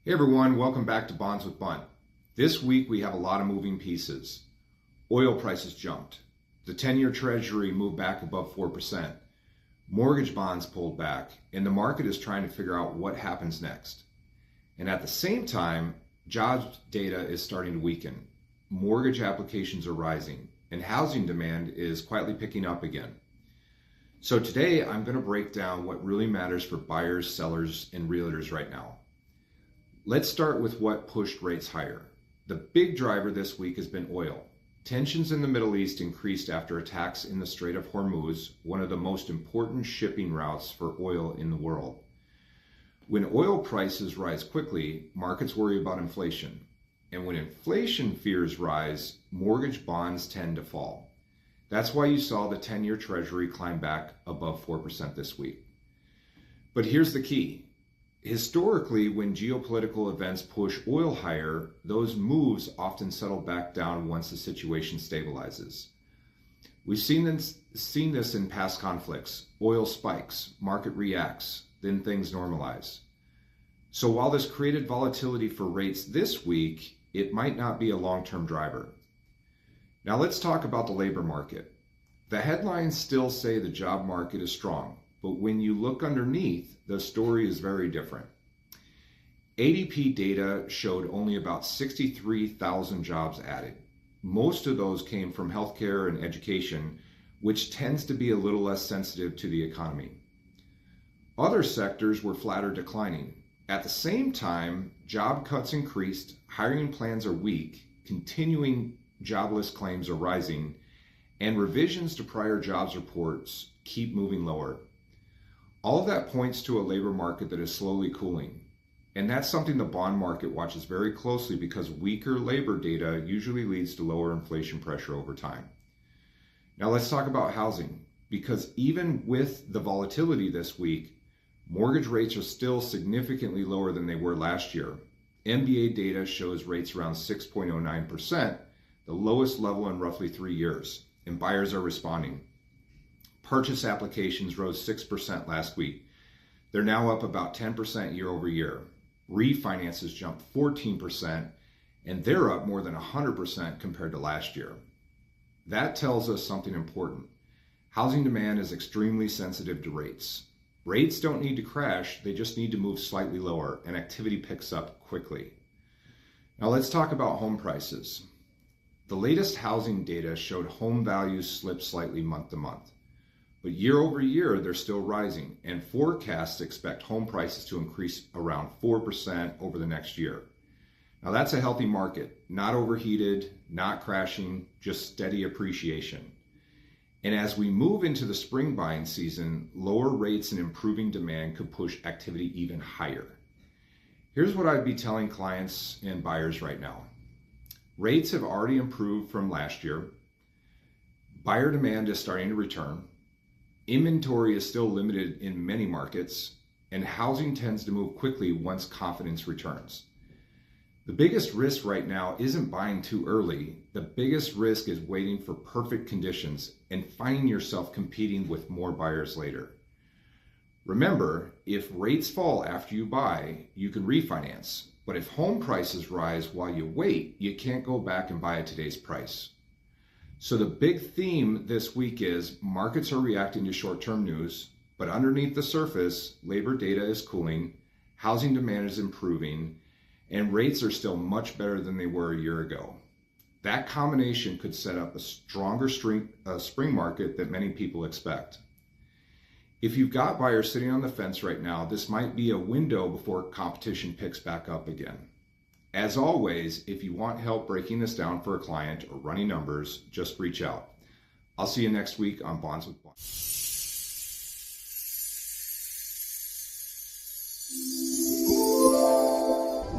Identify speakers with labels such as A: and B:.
A: Hey everyone, welcome back to Bonds with Bunt. This week we have a lot of moving pieces. Oil prices jumped. The 10-year Treasury moved back above 4%. Mortgage bonds pulled back, and the market is trying to figure out what happens next. And at the same time, jobs data is starting to weaken. Mortgage applications are rising, and housing demand is quietly picking up again. So today I'm going to break down what really matters for buyers, sellers, and realtors right now. Let's start with what pushed rates higher. The big driver this week has been oil. Tensions in the Middle East increased after attacks in the Strait of Hormuz, one of the most important shipping routes for oil in the world. When oil prices rise quickly, markets worry about inflation. And when inflation fears rise, mortgage bonds tend to fall. That's why you saw the 10-year Treasury climb back above 4% this week. But here's the key. Historically, when geopolitical events push oil higher, those moves often settle back down once the situation stabilizes. We've seen this in past conflicts. Oil spikes, market reacts, then things normalize. So while this created volatility for rates this week, it might not be a long-term driver. Now let's talk about the labor market. The headlines still say the job market is strong, but when you look underneath, the story is very different. ADP data showed only about 63,000 jobs added. Most of those came from healthcare and education, which tends to be a little less sensitive to the economy. Other sectors were flat or declining. At the same time, job cuts increased, hiring plans are weak, continuing jobless claims are rising, and revisions to prior jobs reports keep moving lower. All of that points to a labor market that is slowly cooling. And that's something the bond market watches very closely because weaker labor data usually leads to lower inflation pressure over time. Now let's talk about housing, because even with the volatility this week, mortgage rates are still significantly lower than they were last year. MBA data shows rates around 6.09%, the lowest level in roughly 3 years, and buyers are responding. Purchase applications rose 6% last week. They're now up about 10% year over year. Refinances jumped 14%, and they're up more than 100% compared to last year. That tells us something important. Housing demand is extremely sensitive to rates. Rates don't need to crash, they just need to move slightly lower, and activity picks up quickly. Now let's talk about home prices. The latest housing data showed home values slip slightly month to month. But year over year, they're still rising, and forecasts expect home prices to increase around 4% over the next year. Now that's a healthy market, not overheated, not crashing, just steady appreciation. And as we move into the spring buying season, lower rates and improving demand could push activity even higher. Here's what I'd be telling clients and buyers right now. Rates have already improved from last year. Buyer demand is starting to return. Inventory is still limited in many markets, and housing tends to move quickly once confidence returns. The biggest risk right now isn't buying too early. The biggest risk is waiting for perfect conditions and finding yourself competing with more buyers later. Remember, if rates fall after you buy, you can refinance. But if home prices rise while you wait, you can't go back and buy at today's price. So the big theme this week is markets are reacting to short-term news, but underneath the surface, labor data is cooling, housing demand is improving, and rates are still much better than they were a year ago. That combination could set up a stronger spring market that many people expect. If you've got buyers sitting on the fence right now, this might be a window before competition picks back up again. As always, if you want help breaking this down for a client or running numbers, just reach out. I'll see you next week on Bonds with Bunt.